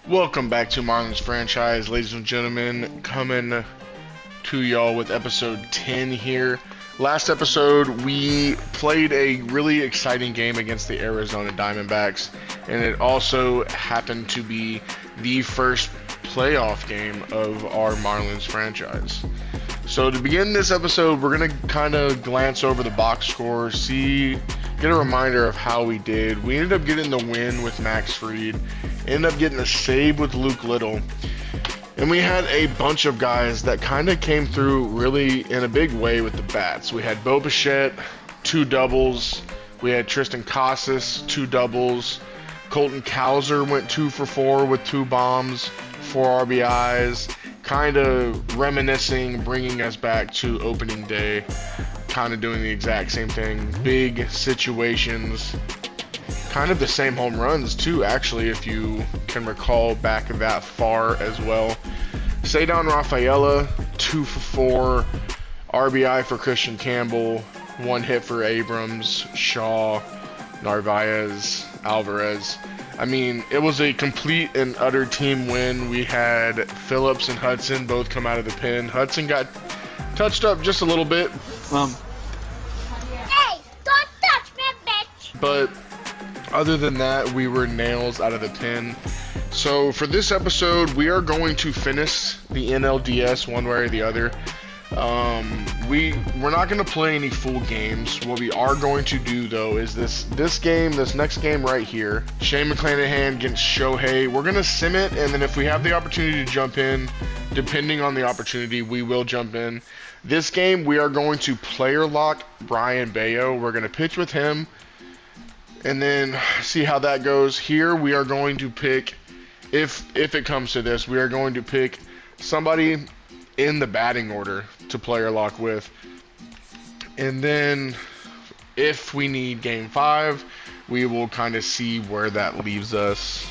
Welcome back to Marlins franchise, ladies and gentlemen. Coming to y'all with episode 10 here. Last episode, we played a really exciting game against the Arizona Diamondbacks, and it also happened to be the first playoff game of our Marlins franchise. So to begin this episode, we're going to kind of glance over the box score, get a reminder of how we did. We ended up getting the win with Max Fried, ended up getting a save with Luke Little, and we had a bunch of guys that kind of came through really in a big way with the bats. We had Bo Bichette, 2 doubles. We had Tristan Casas, 2 doubles. Colton Cowser went 2 for 4 with 2 bombs, 4 RBIs. Kind of reminiscing, bringing us back to opening day, kind of doing the exact same thing. Big situations, kind of the same home runs too, actually, if you can recall back that far as well. Cedon Rafaela, 2 for 4, RBI for Christian Campbell, 1 hit for Abrams, Shaw, Narvaez, Alvarez. I mean, it was a complete and utter team win. We had Phillips and Hudson both come out of the pen. Hudson got touched up just a little bit. Hey, don't touch me, bitch! But other than that, we were nails out of the pen. So for this episode, we are going to finish the NLDS one way or the other. We're not going to play any full games. What we are going to do though is this next game right here, Shane McClanahan against Shohei. We're going to sim it, and then if we have the opportunity to jump in, depending on the opportunity, we will jump in. This game, we are going to player lock Brian Bayo. We're going to pitch with him and then see how that goes. Here we are going to pick, if it comes to this, we are going to pick somebody in the batting order to player lock with. And then if we need game 5, we will kind of see where that leaves us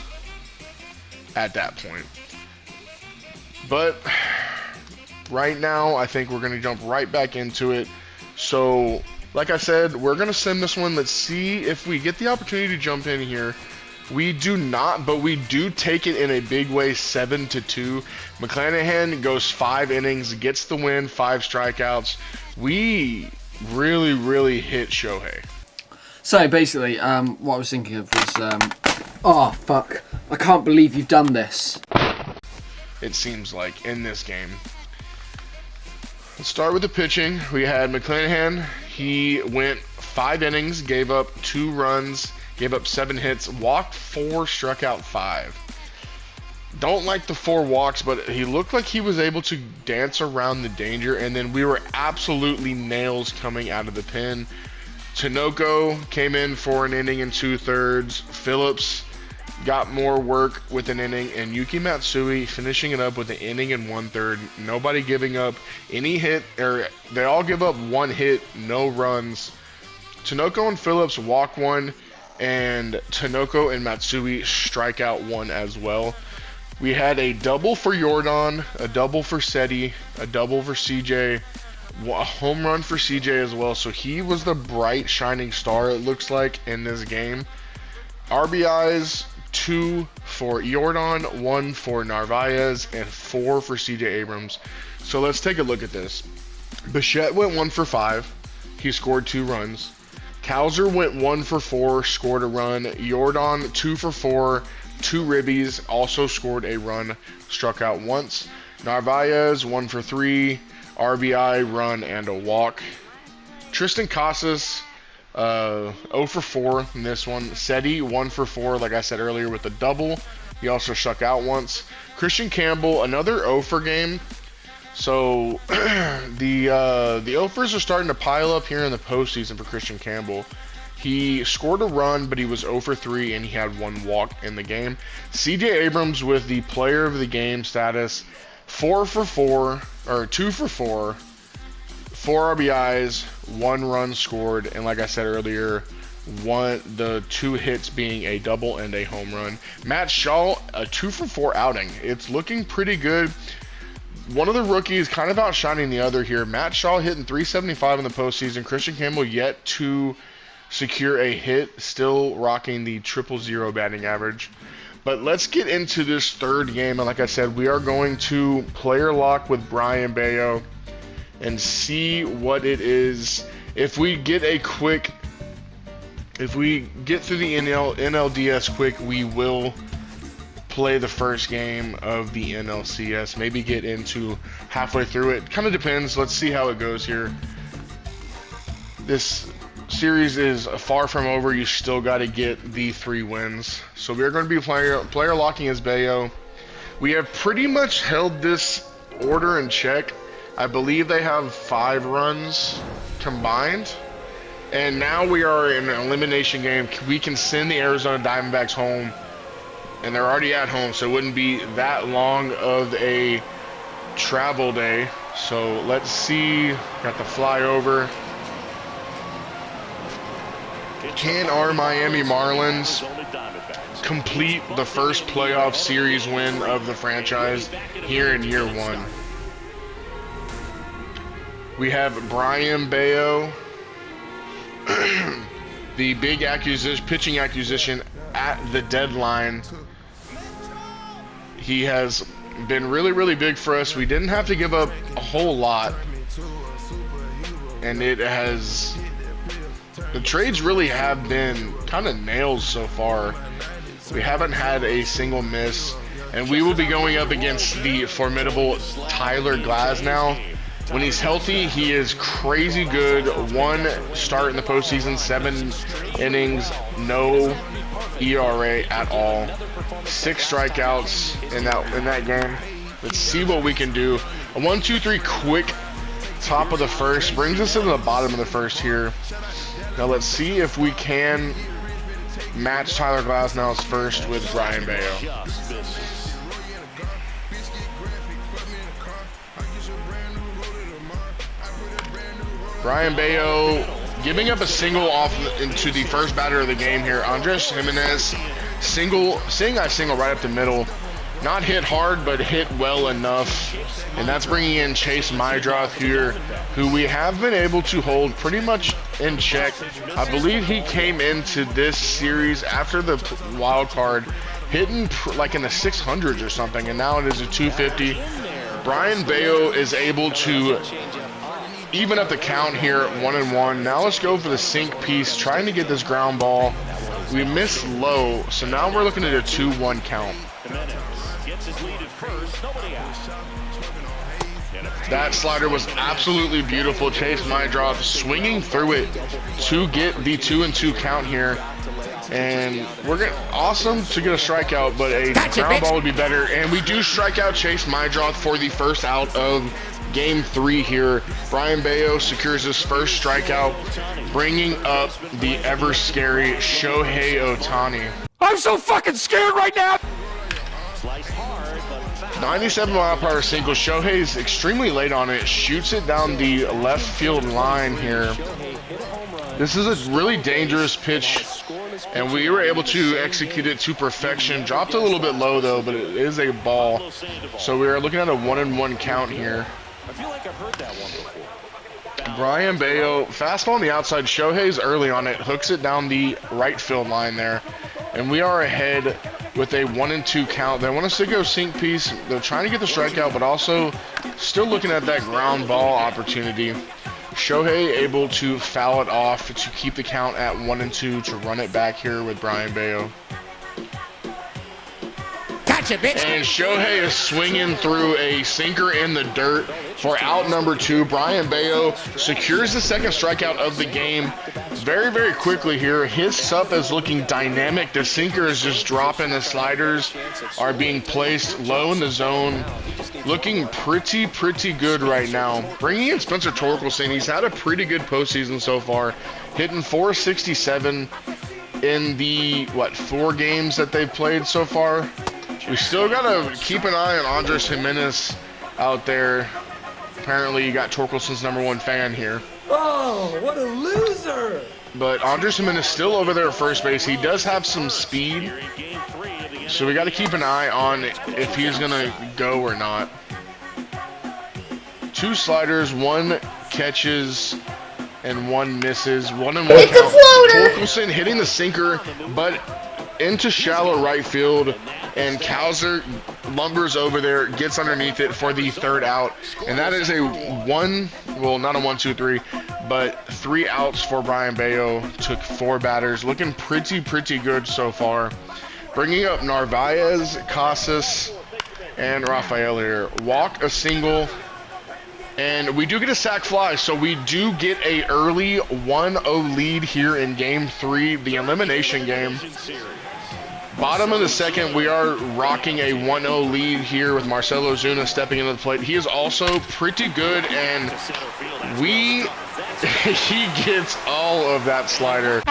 at that point. But right now, I think we're going to jump right back into it. So, like I said, we're going to send this one. Let's see if we get the opportunity to jump in here. We do not, but we do take it in a big way, 7-2. McClanahan goes 5 innings, gets the win, 5 strikeouts. We really hit Shohei. So basically, what I was thinking of was, oh fuck, I can't believe you've done this. It seems like in this game. Let's start with the pitching. We had McClanahan. He went 5 innings, gave up 2 runs, gave up 7 hits, walked 4, struck out 5. Don't like the 4 walks, but he looked like he was able to dance around the danger, and then we were absolutely nails coming out of the pen. Tinoco came in for an inning and 2/3. Phillips got more work with an inning, and Yuki Matsui finishing it up with an inning and 1/3. Nobody giving up any hit, or they all give up 1 hit, no runs. Tinoco and Phillips walk 1, and Tinoco and Matsui strike out 1 as well. We had a double for Jordan, a double for Seti, a double for CJ, a home run for CJ as well. So he was the bright shining star, it looks like, in this game. RBIs, 2 for Jordan, 1 for Narvaez, and 4 for CJ Abrams. So let's take a look at this. Bichette went 1 for 5. He scored 2 runs. Cowser went 1 for 4, scored a run. Jordan 2 for 4, 2 ribbies, also scored a run, struck out once. Narvaez 1 for 3, RBI, run, and a walk. Tristan Casas 0 for 4 in this one. Seti 1 for 4, like I said earlier, with a double. He also struck out once. Christian Campbell, another 0 for game. So the 0-fers are starting to pile up here in the postseason for Christian Campbell. He scored a run, but he was 0 for 3, and he had 1 walk in the game. CJ Abrams with the player of the game status, 4 for 4, or 2 for 4, 4 RBIs, 1 run scored, and like I said earlier, the 2 hits being a double and a home run. Matt Shaw, a 2 for 4 outing. It's looking pretty good. One of the rookies kind of outshining the other here. Matt Shaw hitting .375 in the postseason. Christian Campbell yet to secure a hit, still rocking the 000 batting average. But let's get into this third game. And like I said, we are going to player lock with Brian Bayo and see what it is. If we get through the NLDS quick, we will play the first game of the NLCS. Maybe get into halfway through it. Kind of depends. Let's see how it goes here. This series is far from over. You still got to get the 3 wins. So we're going to be player locking as Bayo. We have pretty much held this order in check. I believe they have 5 runs combined. And now we are in an elimination game. We can send the Arizona Diamondbacks home. And they're already at home, so it wouldn't be that long of a travel day. So let's see. Got the flyover. Can our Miami Marlins complete the first playoff series win of the franchise here in year 1? We have Brian Bayo, the big pitching acquisition at the deadline. He has been really, really big for us. We didn't have to give up a whole lot, and the trades really have been kind of nails so far. We haven't had a single miss, and we will be going up against the formidable Tyler Glasnow. When he's healthy, he is crazy good. 1 start in the postseason, 7 innings, no ERA at all. 6 strikeouts in that game. Let's see what we can do. A 1-2-3 quick top of the first brings us into the bottom of the first here. Now let's see if we can match Tyler Glasnow's first with Brian Bayo. Brian Bayo giving up a single off into the first batter of the game here. Andres Jimenez single right up the middle. Not hit hard, but hit well enough. And that's bringing in Chase Mydroth here, who we have been able to hold pretty much in check. I believe he came into this series after the wild card, hitting like in the 600s or something, and now it is a 250. Brian Bayo is able to even up the count here, 1-1. Now let's go for the sink piece, trying to get this ground ball. We missed low, so now we're looking at a 2-1 count. That slider was absolutely beautiful. Chase Mydroth swinging through it to get the 2-2 count here. And awesome to get a strikeout, but a ground ball would be better. And we do strike out Chase Mydroth for the first out of Game 3 here. Brian Bayo secures his first strikeout, bringing up the ever-scary Shohei Ohtani. I'm so fucking scared right now! 97-mile-per-hour single. Shohei's extremely late on it, shoots it down the left field line here. This is a really dangerous pitch, and we were able to execute it to perfection. Dropped a little bit low, though, but it is a ball. So we are looking at a 1-1 count here. I feel like I've heard that one before. Brian Bayo, fastball on the outside. Shohei's early on it, hooks it down the right field line there. And we are ahead with a 1-2 count. They want us to go sink piece. They're trying to get the strikeout, but also still looking at that ground ball opportunity. Shohei able to foul it off to keep the count at 1-2 to run it back here with Brian Bayo. Gotcha, bitch. And Shohei is swinging through a sinker in the dirt for out number 2. Brian Bayo secures the second strikeout of the game very, very quickly here. His sup is looking dynamic. The sinker is just dropping. The sliders are being placed low in the zone. Looking pretty good right now. Bringing in Spencer Torkelson. He's had a pretty good postseason so far. Hitting .467 in the, 4 games that they've played so far. We still got to keep an eye on Andres Jimenez out there. Apparently you got Torkelson's #1 fan here. Oh, what a loser! But Andres Jimenez still over there at first base. He does have some speed, so we got to keep an eye on if he's going to go or not. 2 sliders, 1 catches, and 1 misses. 1-1 count. Torkelson hitting the sinker, but into shallow right field, and Kowser lumbers over there, gets underneath it for the third out. And that is a not a 1-2-3, but 3 outs for Brian Bayo. Took 4 batters. Looking pretty good so far. Bringing up Narvaez, Casas, and Rafael here. Walk, a single, and we do get a sac fly, so we do get a early 1-0 lead here in Game 3, the elimination game. Bottom of the second, we are rocking a 1-0 lead here with Marcelo Zuna stepping into the plate. He is also pretty good, and he gets all of that slider.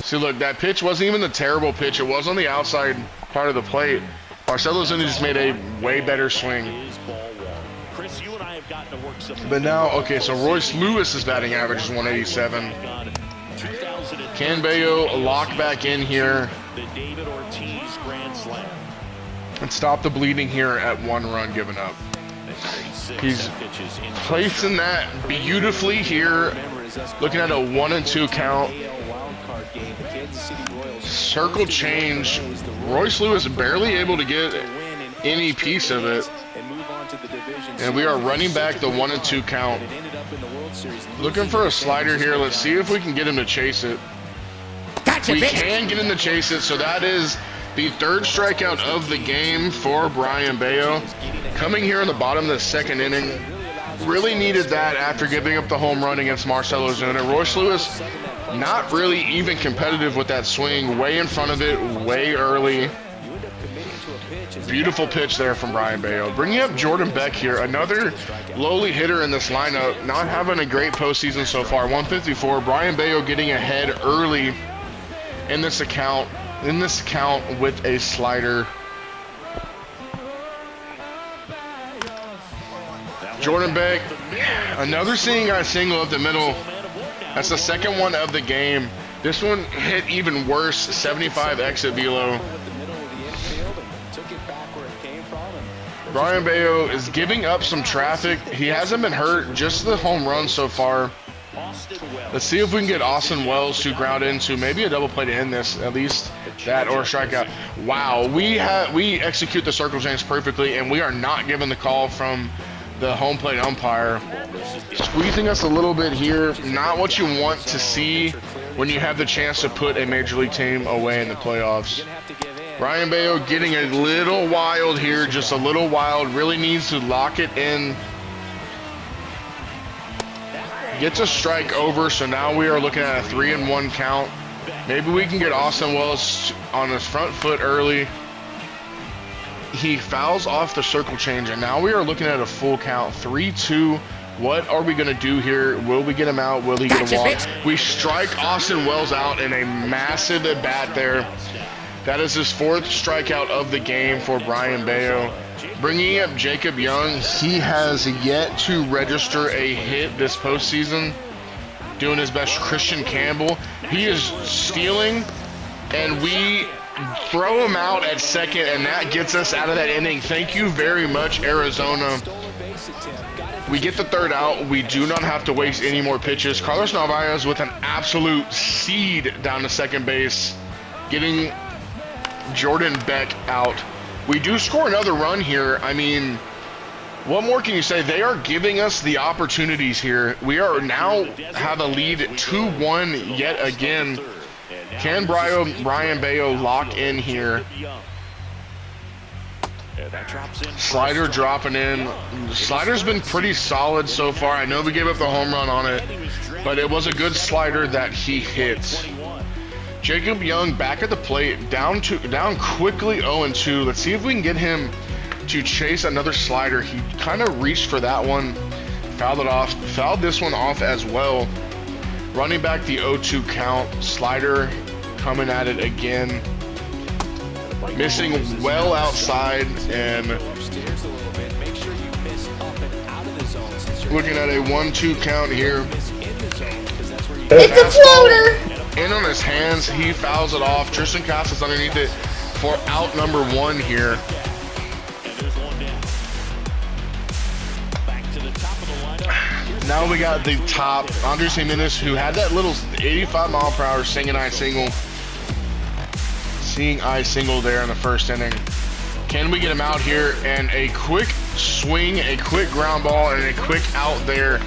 See, look, that pitch wasn't even the terrible pitch. It was on the outside part of the plate. Marcelo Zuna just made a way better swing. But now, okay, so Royce Lewis' batting average is 187. Can Bayo lock back in here and stop the bleeding here at 1 run given up? He's placing that beautifully here. Looking at a 1-2 count. Circle change. Royce Lewis barely able to get any piece of it. And we are running back the 1-2 count. Looking for a slider here. Let's see if we can get him to chase it. We can get him to chase it, so that is the 3rd strikeout of the game for Brian Bayo. Coming here in the bottom of the 2nd inning. Really needed that after giving up the home run against Marcelo Zuna. Royce Lewis not really even competitive with that swing. Way in front of it, way early. Beautiful pitch there from Brian Bayo. Bringing up Jordan Beck here, another lowly hitter in this lineup. Not having a great postseason so far. 154. Brian Bayo getting ahead early in this account. With a slider. Jordan Beck, another seeing eye single up the middle. That's the 2nd one of the game. This one hit even worse, 75 exit velo. Brian Bayo is giving up some traffic. He hasn't been hurt, just the home run so far. Let's see if we can get Austin Wells to ground into maybe a double play to end this, at least that, or a strikeout. Wow, we execute the circle change perfectly, and we are not given the call from the home plate umpire. Squeezing us a little bit here. Not what you want to see when you have the chance to put a major league team away in the playoffs. Brian Bayo getting a little wild here, just a little wild. Really needs to lock it in. Gets a strike over, so now we are looking at a 3-1 count. Maybe we can get Austin Wells on his front foot early. He fouls off the circle change, and now we are looking at a full count. 3-2. What are we going to do here? Will we get him out? Will he get a walk? We strike Austin Wells out in a massive at bat there. That is his 4th strikeout of the game for Brian Bayo. Bringing up Jacob Young. He has yet to register a hit this postseason. Doing his best. Christian Campbell. He is stealing, and we throw him out at 2nd, and that gets us out of that inning. Thank you very much, Arizona. We get the 3rd out. We do not have to waste any more pitches. Carlos Narvaez with an absolute seed down to 2nd base, getting Jordan Beck out. We do score another run here. I mean, what more can you say? They are giving us the opportunities here. We are now have a lead 2-1 yet again. Can Brian Bayo lock in here? Slider dropping in. The slider's been pretty solid so far. I know we gave up the home run on it, but it was a good slider that he hit. Jacob Young back at the plate, down quickly 0-2. Let's see if we can get him to chase another slider. He kind of reached for that one, fouled it off, fouled this one off as well. Running back the 0-2 count, slider coming at it again. Missing well outside, and looking at a 1-2 count here. It's a floater. In on his hands, he fouls it off. Tristan Casas underneath it for out number 1 here. There's one down. Back to the top of the lineup. Now we got the top, Andres Jimenez, who had that little 85 mile per hour seeing eye single there in the first inning. Can we get him out here? And a quick swing, a quick ground ball, and a quick out there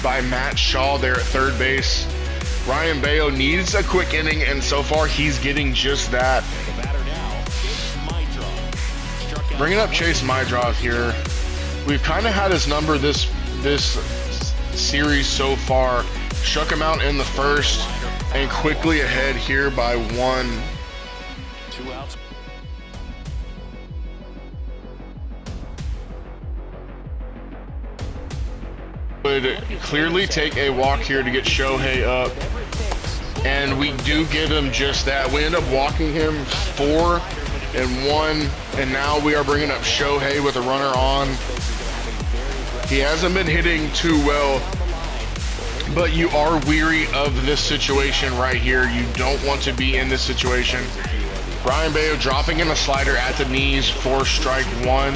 by Matt Shaw there at third base. Ryan Bayo needs a quick inning, and so far he's getting just that. The batter now is Mydrov. Struck out. Bringing up Chase Mydrov here. We've kind of had his number this series so far. Struck him out in the first, and quickly ahead here by 1. 2 outs. Would clearly take a walk here to get Shohei up, and we do give him just that. We end up walking him 4-1, and now we are bringing up Shohei with a runner on. He hasn't been hitting too well, but you are weary of this situation right here. You don't want to be in this situation. Brian Bayo dropping in a slider at the knees for strike 1.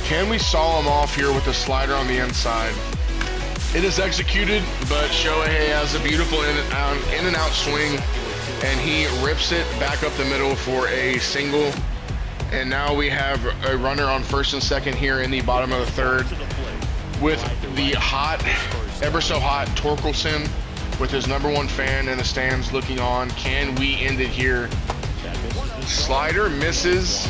Can we saw him off here with the slider on the inside? It is executed, but Shohei has a beautiful in and out swing, and he rips it back up the middle for a single. And now we have a runner on first and second here in the bottom of the third, with the hot, ever so hot Torkelson with his #1 fan in the stands looking on. Can we end it here? Slider misses.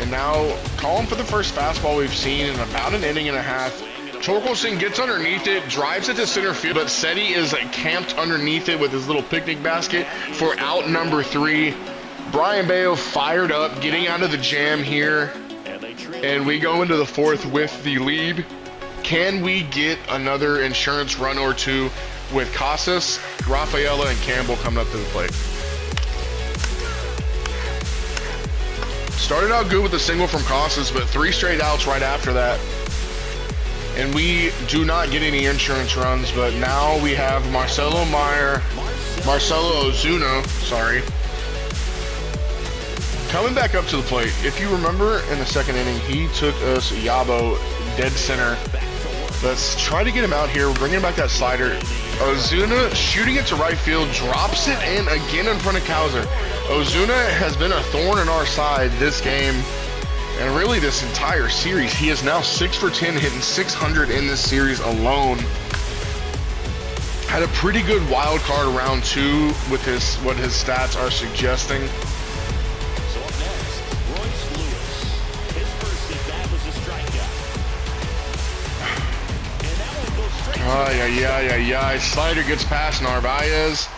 And now calling for the first fastball we've seen in about an inning and a half. Torkelson gets underneath it, drives it to center field, but Seti is camped underneath it with his little picnic basket for out number 3. Brian Bayo fired up, getting out of the jam here, and we go into the 4th with the lead. Can we get another insurance run or two with Casas, Rafaela, and Campbell coming up to the plate? Started out good with a single from Casas, but 3 straight outs right after that. And we do not get any insurance runs, but now we have Marcelo Ozuna, coming back up to the plate. If you remember in the second inning, he took us Yabo dead center. Let's try to get him out here, bringing back that slider. Ozuna shooting it to right field, drops it in again in front of Cowser. Ozuna has been a thorn in our side this game, and really this entire series. He is now 6 for 10, hitting 600 in this series alone. Had a pretty good wild card round 2 with what his stats are suggesting. So up next, Royce Lewis. His first at bat was a strikeout. And that one goes straight to Slider gets past Narvaez,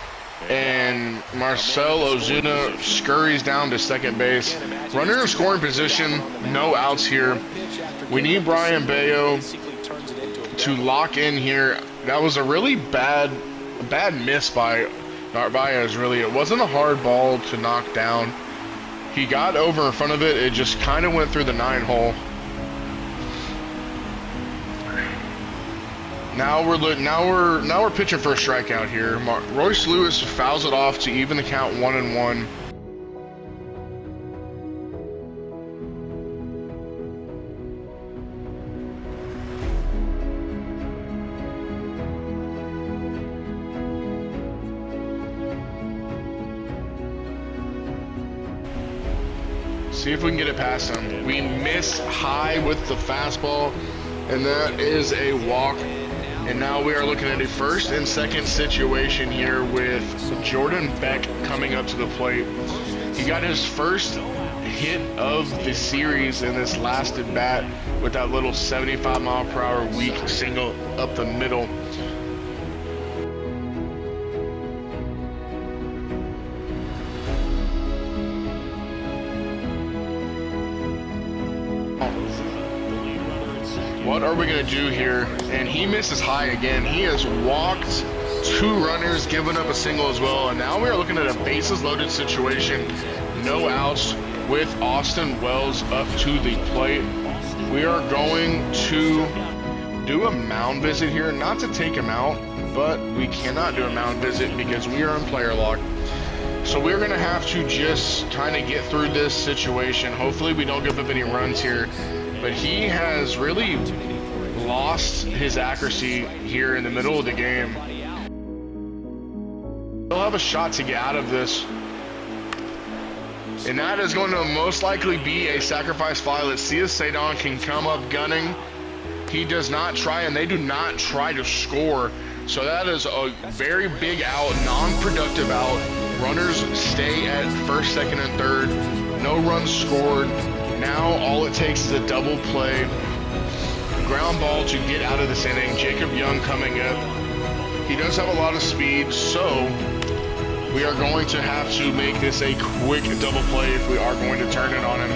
and Marcel Ozuna scurries down to second base. Runner in scoring position, no outs here. We need Brian Bayo to lock in here. That was a really bad miss by Narvaez, really. It wasn't a hard ball to knock down. He got over in front of it. It just kind of went through the 9-hole. Now we're pitching for a strikeout here. Royce Lewis fouls it off to even the count 1-1. See if we can get it past him. We miss high with the fastball, and that is a walk. And now we are looking at a first and second situation here with Jordan Beck coming up to the plate. He got his first hit of the series in this last at bat with that little 75 mile per hour weak single up the middle. What are we going to do here? And he misses high again. He has walked 2 runners, given up a single as well. And now we are looking at a bases loaded situation. No outs with Austin Wells up to the plate. We are going to do a mound visit here, not to take him out, but we cannot do a mound visit because we are in player lock. So we're going to have to just kind of get through this situation. Hopefully we don't give up any runs here, but he has really lost his accuracy here in the middle of the game. He'll have a shot to get out of this. And that is going to most likely be a sacrifice fly. Let's see if Sadon can come up gunning. He does not try, and they do not try to score. So that is a very big out, non-productive out. Runners stay at first, second, and third. No runs scored. Now all it takes is a double play. Ground ball to get out of this inning. Jacob Young coming up. He does have a lot of speed, so we are going to have to make this a quick double play if we are going to turn it on him.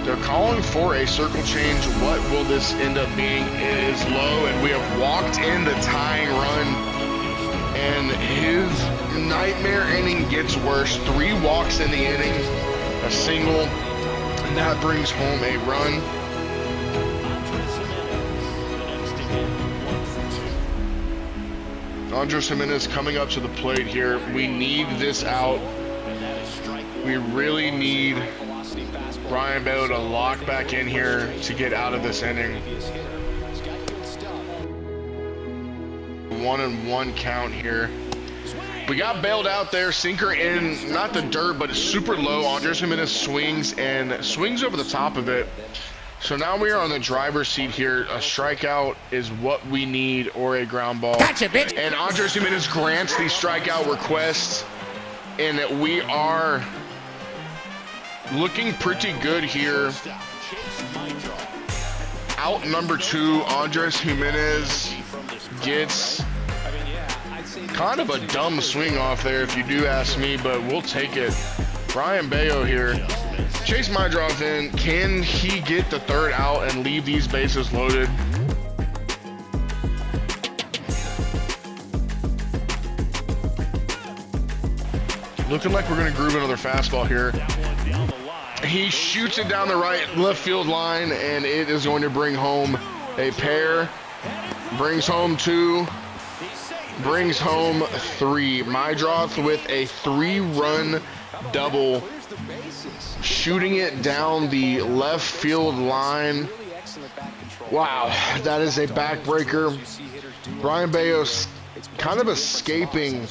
They're calling for a circle change. What will this end up being? It is low, and we have walked in the tying run. And his nightmare inning gets worse. 3 walks in the inning, a single, and that brings home a run. Andres Jimenez coming up to the plate here. We need this out. We really need Brian Bello to lock back in here to get out of this inning. 1-1 count here. We got bailed out there. Sinker in, not the dirt, but it's super low. Andres Jimenez swings and swings over the top of it. So now we are on the driver's seat here. A strikeout is what we need, or a ground ball. Gotcha, bitch. And Andres Jimenez grants the strikeout request, and we are looking pretty good here. Out number 2, Andres Jimenez gets kind of a dumb swing off there, if you do ask me, but we'll take it. Brian Bello here. Chase Mydroth in. Can he get the third out and leave these bases loaded? Looking like we're going to groove another fastball here. He shoots it down the left field line, and it is going to bring home a pair. Brings home 2. Brings home 3. Mydroth with a 3-run double, shooting it down the left field line. Wow, that is a backbreaker. Brian Bello kind of escaping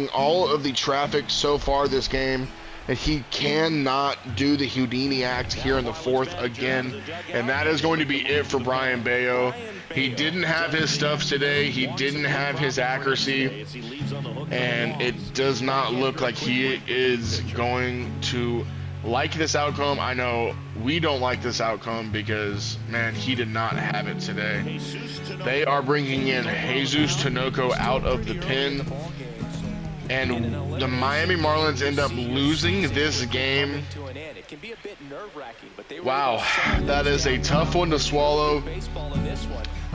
all of the traffic so far this game. And he cannot do the Houdini act here in the 4th again. And that is going to be it for Brian Bello. He didn't have his stuff today. He didn't have his accuracy. And it does not look like he is going to like this outcome. I know we don't like this outcome because, man, he did not have it today. They are bringing in Jesus Tinoco out of the pen. And the Miami Marlins end up losing this game. Wow, that is a tough one to swallow.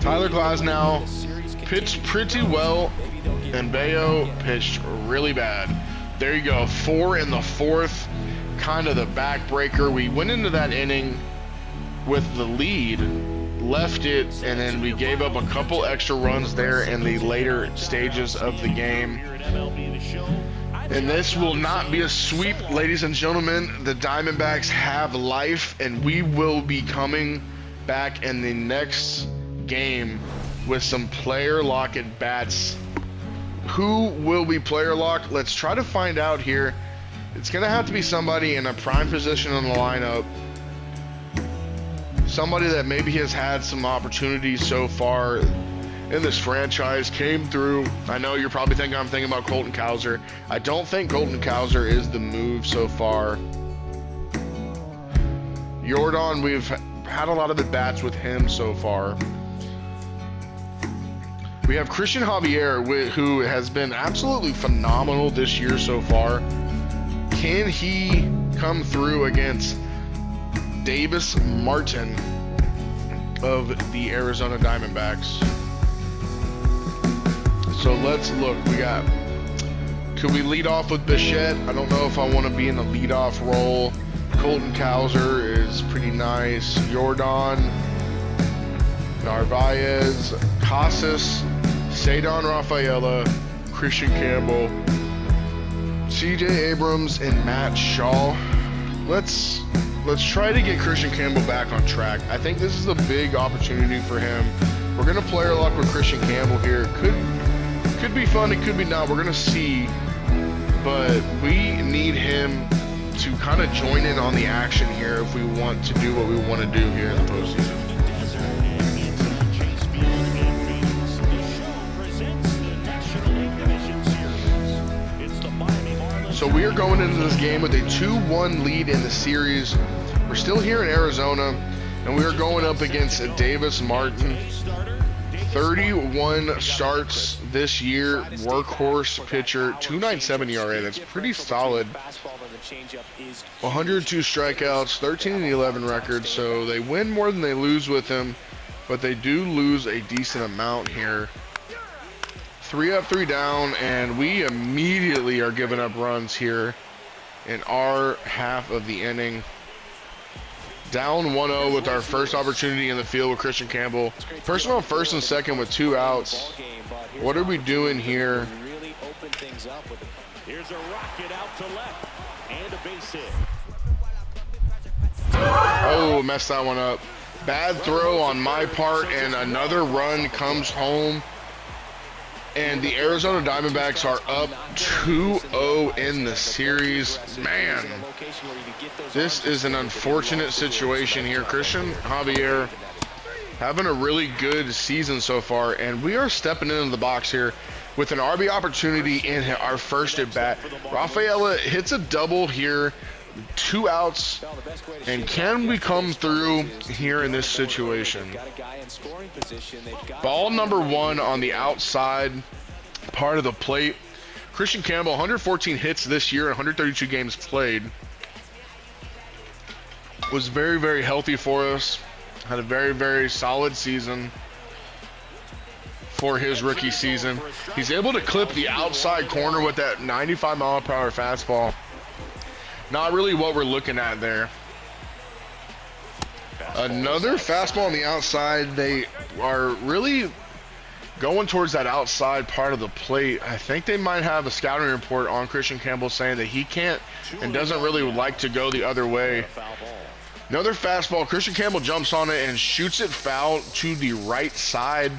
Tyler Glasnow pitched pretty well, and Bello pitched really bad. There you go, 4 in the 4th, kind of the backbreaker. We went into that inning with the lead, left it, and then we gave up a couple extra runs there in the later stages of the game. And this will not be a sweep, ladies and gentlemen. The Diamondbacks have life, and we will be coming back in the next game with some player lock at bats. Who will be player lock? Let's try to find out here. It's going to have to be somebody in a prime position in the lineup. Somebody that maybe has had some opportunities so far in this franchise, came through. I know you're probably thinking I'm thinking about Colton Cowser. I don't think Colton Cowser is the move so far. Jordan, we've had a lot of at-bats with him so far. We have Christian Javier, who has been absolutely phenomenal this year so far. Can he come through against Davis Martin of the Arizona Diamondbacks. So let's look. Could we lead off with Bichette? I don't know if I want to be in the leadoff role. Colton Cowser is pretty nice. Jordan, Narvaez, Casas, Cedar Rafaela, Christian Campbell, CJ Abrams, and Matt Shaw. Let's try to get Christian Campbell back on track. I think this is a big opportunity for him. We're gonna play our luck with Christian Campbell here. Could be fun, it could be not. We're gonna see. But we need him to kind of join in on the action here if we want to do what we want to do here in the postseason. So we are going into this game with a 2-1 lead in the series. We're still here in Arizona, and we are going up against Davis Martin. 31 starts this year, workhorse pitcher, 2.97 ERA. That's pretty solid. 102 strikeouts, 13-11 record. So they win more than they lose with him, but they do lose a decent amount here. 3 up, 3 down, and we immediately are giving up runs here in our half of the inning. Down 1-0 with our first opportunity in the field with Christian Campbell. Person on first and second with 2 outs. What are we doing here? Here's a rocket out to left and a base hit. Oh, messed that one up. Bad throw on my part, and another run comes home. And the Arizona Diamondbacks are up 2-0 in the series. Man, this is an unfortunate situation here. Christian Javier having a really good season so far, and we are stepping into the box here with an RB opportunity in our first at bat. Rafaela hits a double here, 2 outs, and can we come through here in this situation? Ball number 1 on the outside part of the plate. Christian Campbell, 114 hits this year, 132 games played. Was very, very healthy for us. Had a very, very solid season for his rookie season. He's able to clip the outside corner with that 95-mile-per-hour fastball. Not really what we're looking at there. Another fastball on the outside. They are really going towards that outside part of the plate. I think they might have a scouting report on Christian Campbell saying that he can't and doesn't really like to go the other way. Another fastball. Christian Campbell jumps on it and shoots it foul to the right side.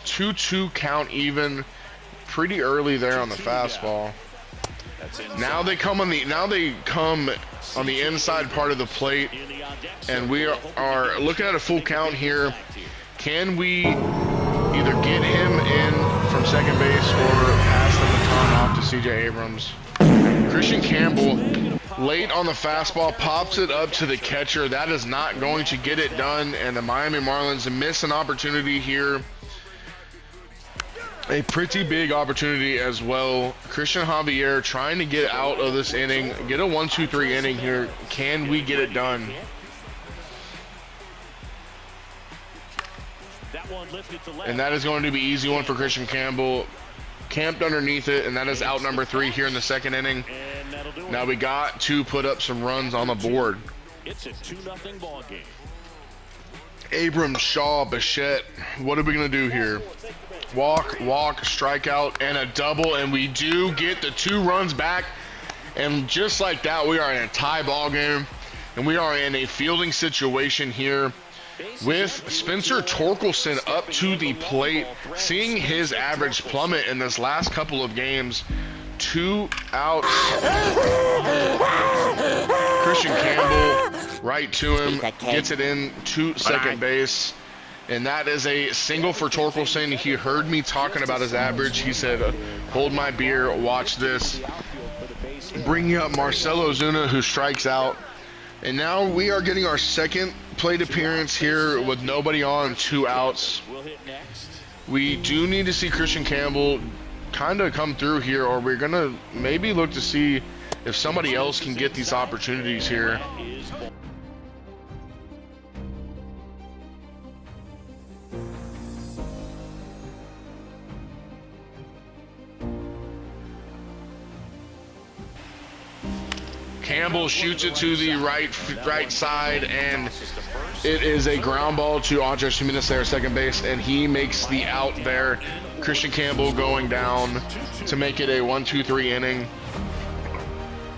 2-2 count even. Pretty early there on the fastball. Now they come on the inside part of the plate, and we are looking at a full count here. Can we either get him in from second base or pass the baton off to CJ Abrams? Christian Campbell, late on the fastball, pops it up to the catcher. That is not going to get it done, and the Miami Marlins miss an opportunity here. A pretty big opportunity as well. Christian Javier trying to get out of this inning, get a 1-2-3 inning here. Can we get it done? And that is going to be easy one for Christian Campbell. Camped underneath it, and that is out number 3 here in the second inning. Now we got to put up some runs on the board. It's a 2-0 ball game. Abrams, Shaw, Bichette. What are we going to do here? Walk, strikeout, and a double, and we do get the 2 runs back. And just like that, we are in a tie ball game, and we are in a fielding situation here with Spencer Torkelson up to the plate, seeing his average plummet in this last couple of games. 2 outs. Christian Campbell right to him, gets it in to second base. And that is a single for Torkelson. He heard me talking about his average. He said, hold my beer, watch this. Bringing up Marcelo Zuna, who strikes out. And now we are getting our second plate appearance here with nobody on, 2 outs. We do need to see Christian Campbell kind of come through here, or we're going to maybe look to see if somebody else can get these opportunities here. Campbell shoots it to the right side, and it is a ground ball to Andres Jimenez there, second base, and he makes the out there. Christian Campbell going down to make it a 1-2-3 inning.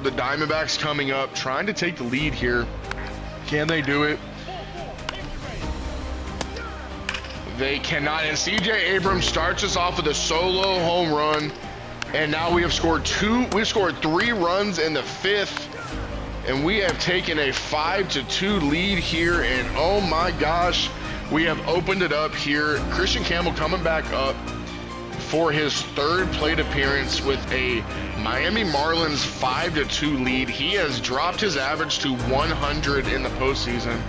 The Diamondbacks coming up, trying to take the lead here. Can they do it? They cannot, and C.J. Abrams starts us off with a solo home run, and now we have scored 3 runs in the 5th, and we have taken a 5-2 lead here, and oh my gosh, we have opened it up here. Christian Campbell coming back up for his 3rd plate appearance with a Miami Marlins 5-2 lead. He has dropped his average to 100 in the postseason.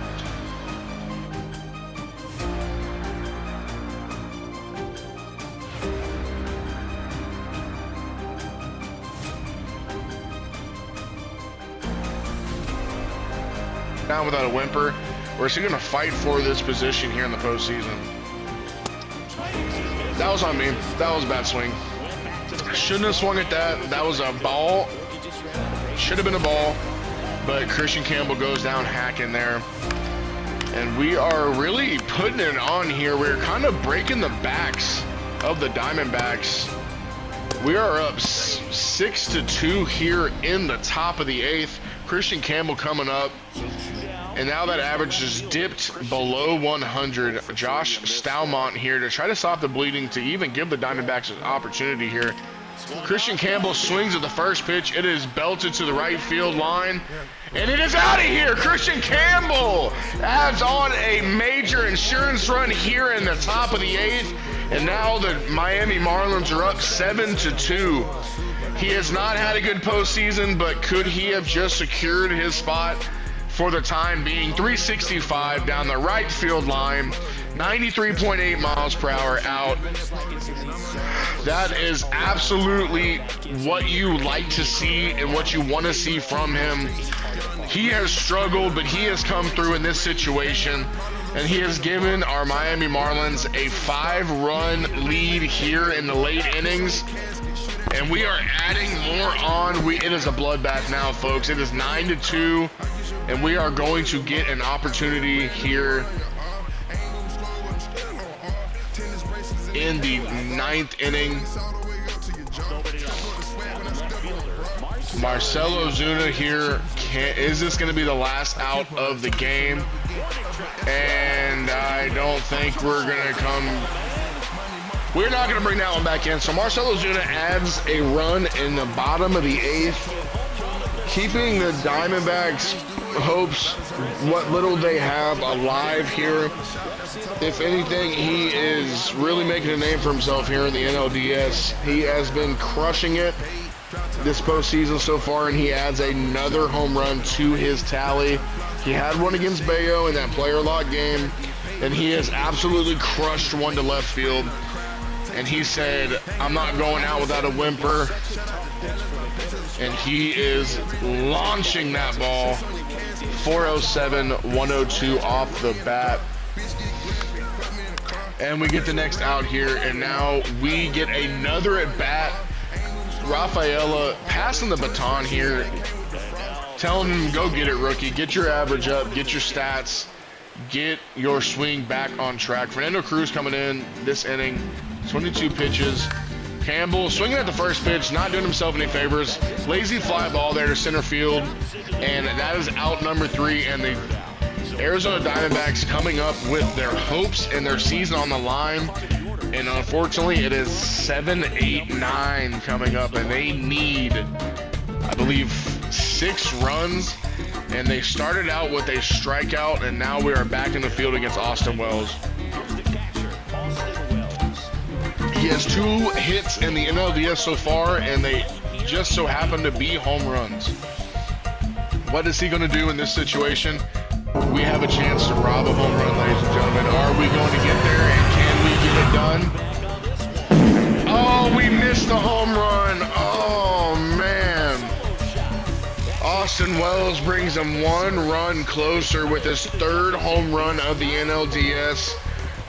Down without a whimper. We're still going to fight for this position here in the postseason. That was on me. That was a bad swing. Shouldn't have swung at that. That was a ball. Should have been a ball. But Christian Campbell goes down hacking there. And we are really putting it on here. We're kind of breaking the backs of the Diamondbacks. We are up 6-2 here in the top of the 8th. Christian Campbell coming up. And now that average is dipped below 100. Josh Staumont here to try to stop the bleeding, to even give the Diamondbacks an opportunity here. Christian Campbell swings at the first pitch. It is belted to the right field line, and it is out of here. Christian Campbell adds on a major insurance run here in the top of the 8th, and now the Miami Marlins are up 7-2. He has not had a good postseason, but could he have just secured his spot for the time being? 365 down the right field line, 93.8 miles per hour out. That is absolutely what you like to see and what you want to see from him. He has struggled, but he has come through in this situation, and he has given our Miami Marlins a 5-run lead here in the late innings. And we are adding more on. It is a bloodbath now, folks. It is 9-2. And we are going to get an opportunity here in the 9th inning. Marcell Ozuna here. Is this going to be the last out of the game? And I don't think we're going to come. We're not going to bring that one back in. So Marcell Ozuna adds a run in the bottom of the 8th, keeping the Diamondbacks' hopes, what little they have, alive here. If anything, he is really making a name for himself here in the NLDS. He has been crushing it this postseason so far, and he adds another home run to his tally. He had one against Bayo in that player lock game, and he has absolutely crushed one to left field. And he said, I'm not going out without a whimper. And he is launching that ball. 407, 102 off the bat. And we get the next out here, and now we get another at bat. Rafaela passing the baton here, telling him, go get it, rookie. Get your average up, get your stats, get your swing back on track. Fernando Cruz coming in this inning, 22 pitches. Campbell swinging at the first pitch, not doing himself any favors. Lazy fly ball there to center field, and that is out number 3. And the Arizona Diamondbacks coming up with their hopes and their season on the line. And unfortunately, it is 7, 8, 9 coming up, and they need, I believe, 6 runs. And they started out with a strikeout, and now we are back in the field against Austin Wells. He has 2 hits in the NLDS so far, and they just so happen to be home runs. What is he going to do in this situation? We have a chance to rob a home run, ladies and gentlemen. Are we going to get there, and can we get it done? Oh, we missed the home run. Oh, man. Austin Wells brings him 1 run closer with his 3rd home run of the NLDS.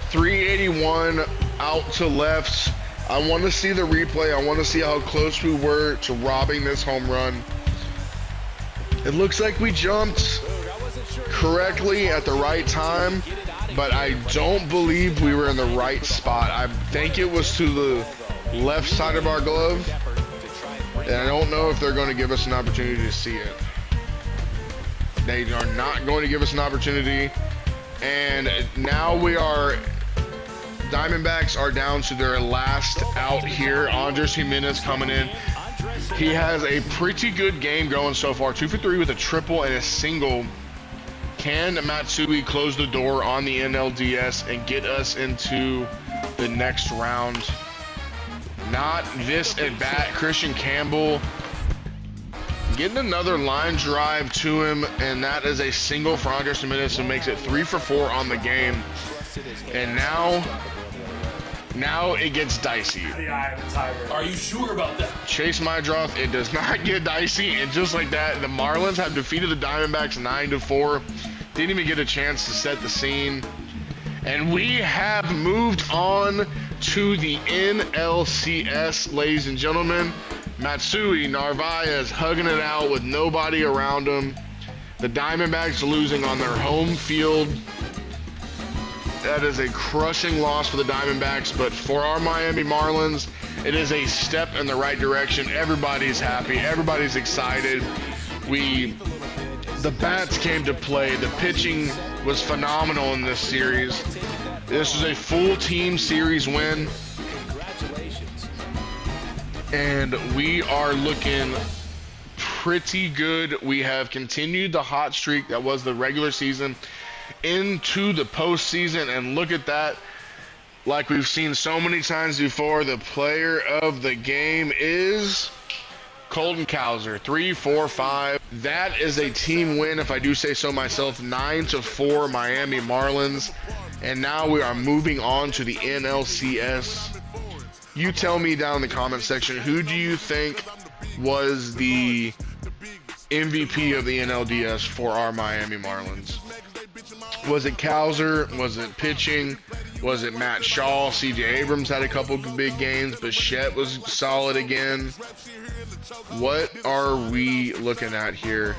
381 out to left. I want to see the replay. I want to see how close we were to robbing this home run. It looks like we jumped correctly at the right time, but I don't believe we were in the right spot. I think it was to the left side of our glove, and I don't know if they're going to give us an opportunity to see it. They are not going to give us an opportunity, and now Diamondbacks are down to their last out here. Andres Jimenez coming in. He has a pretty good game going so far. 2 for 3 with a triple and a single. Can Matsui close the door on the NLDS and get us into the next round? Not this at bat. Christian Campbell getting another line drive to him, and that is a single for Andres Jimenez, who makes it 3 for 4 on the game. And now it gets dicey. Are you sure about that? Chase Mydroth, it does not get dicey, and just like that, the Marlins have defeated the Diamondbacks 9-4. Didn't even get a chance to set the scene. And we have moved on to the NLCS, ladies and gentlemen. Matsui Narvaez hugging it out with nobody around him. The Diamondbacks losing on their home field. That is a crushing loss for the Diamondbacks, but for our Miami Marlins, it is a step in the right direction. Everybody's happy. Everybody's excited. The bats came to play. The pitching was phenomenal in this series. This is a full team series win. And we are looking pretty good. We have continued the hot streak that was the regular season into the postseason, and look at that. Like we've seen so many times before, the player of the game is Colton Cowser. 3-4-5. That is a team win, if I do say so myself. 9-4 Miami Marlins. And now we are moving on to the NLCS. You tell me down in the comment section, who do you think was the MVP of the NLDS for our Miami Marlins? Was it Cowser? Was it pitching? Was it Matt Shaw? CJ Abrams had a couple big games. Bichette was solid again. What are we looking at here?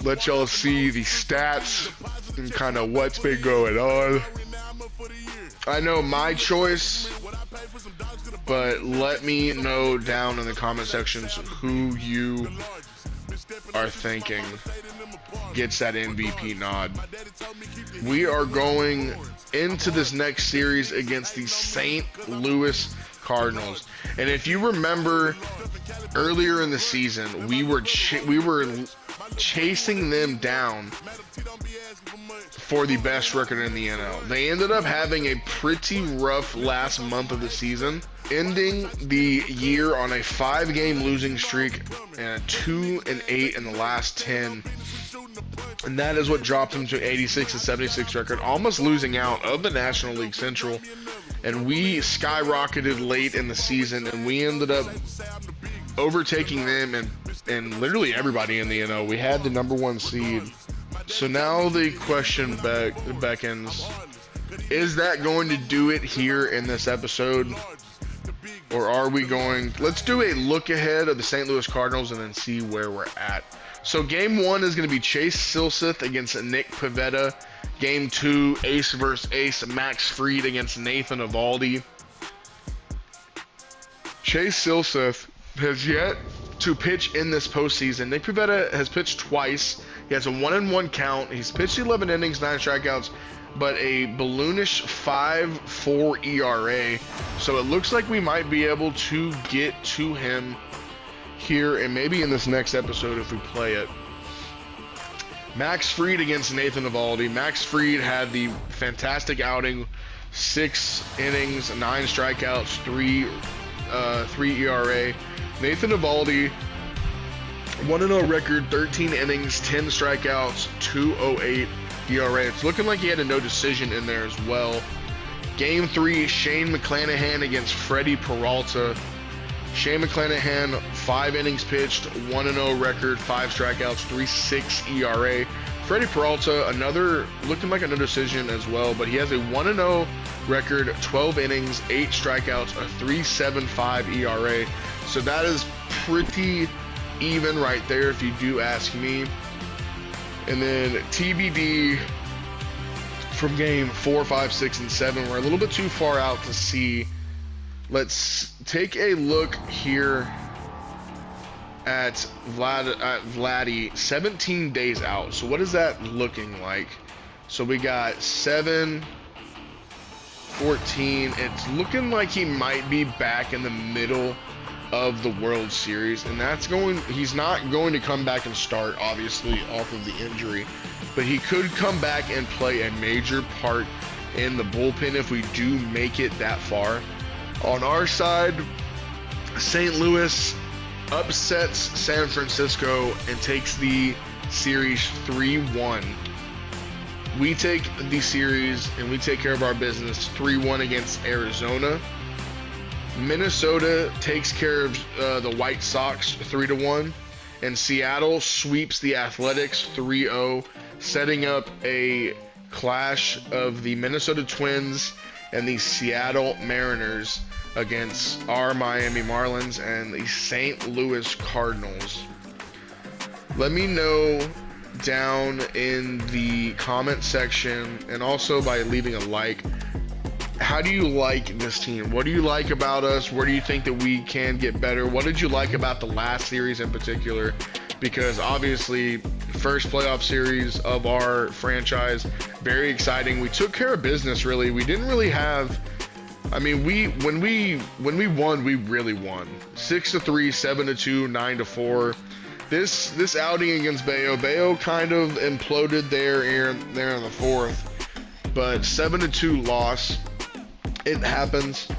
Let y'all see the stats and kind of what's been going on. I know my choice, but let me know down in the comment sections who you are thinking gets that MVP nod. We are going into this next series against the St. Louis Cardinals. And if you remember earlier in the season, we were chasing them down for the best record in the NL. They ended up having a pretty rough last month of the season, ending the year on a 5-game losing streak and a 2-8 in the last 10. And that is what dropped them to 86-76 record, almost losing out of the National League Central. And we skyrocketed late in the season, and we ended up overtaking them and literally everybody in the NL. We had the #1 seed. So now the question beckons, is that going to do it here in this episode? Or are we going, let's do a look ahead of the St. Louis Cardinals and then see where we're at. So game 1 is going to be Chase Silseth against Nick Pivetta. Game 2, ace versus ace, Max Fried against Nathan Eovaldi. Chase Silseth has yet to pitch in this postseason. Nick Pivetta has pitched twice. He has a 1-1 count. He's pitched 11 innings, 9 strikeouts, but a balloonish 5.4 ERA. So it looks like we might be able to get to him here and maybe in this next episode if we play it. Max Fried against Nathan Eovaldi. Max Fried had the fantastic outing, 6 innings, 9 strikeouts, 3 ERA. Nathan Eovaldi, 1-0 record, 13 innings, 10 strikeouts, 2.08 ERA. It's looking like he had a no decision in there as well. Game 3, Shane McClanahan against Freddie Peralta. Shane McClanahan, 5 innings pitched, 1-0 record, 5 strikeouts, 3.6 ERA. Freddie Peralta, looking like another decision as well, but he has a 1-0 record, 12 innings, 8 strikeouts, a 3.75 ERA. So that is pretty even right there, if you do ask me. And then TBD from game 4, 5, 6, and 7. We're a little bit too far out to see. Let's take a look here at Vladdy, 17 days out. So what is that looking like? So we got 7, 14. It's looking like he might be back in the middle of the World Series, and he's not going to come back and start, obviously, off of the injury, but he could come back and play a major part in the bullpen if we do make it that far. On our side, St. Louis upsets San Francisco and takes the series 3-1. We take the series and we take care of our business 3-1 against Arizona. Minnesota takes care of the White Sox 3-1, and Seattle sweeps the Athletics 3-0, setting up a clash of the Minnesota Twins and the Seattle Mariners against our Miami Marlins and the St. Louis Cardinals. Let me know down in the comment section, and also by leaving a like, how do you like this team? What do you like about us? Where do you think that we can get better? What did you like about the last series in particular? Because obviously, first playoff series of our franchise, very exciting. We took care of business, really. We didn't really have, I mean, when we won, we really won. 6-3, 7-2, 9-4. This outing against Bayo kind of imploded there in the fourth, but 7-2 loss. It happens.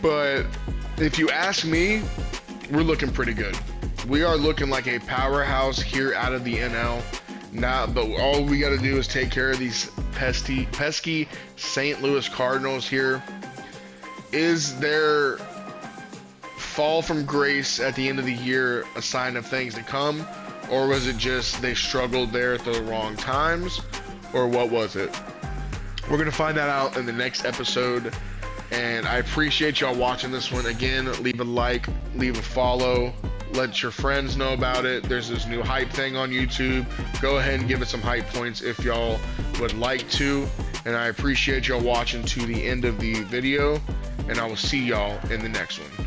But if you ask me, we're looking pretty good. We are looking like a powerhouse here out of the NL. But all we got to do is take care of these pesky St. Louis Cardinals here. Is their fall from grace at the end of the year a sign of things to come? Or was it just they struggled there at the wrong times? Or what was it? We're going to find that out in the next episode. And I appreciate y'all watching this one. Again, leave a like, leave a follow, let your friends know about it. There's this new hype thing on YouTube. Go ahead and give it some hype points if y'all would like to. And I appreciate y'all watching to the end of the video. And I will see y'all in the next one.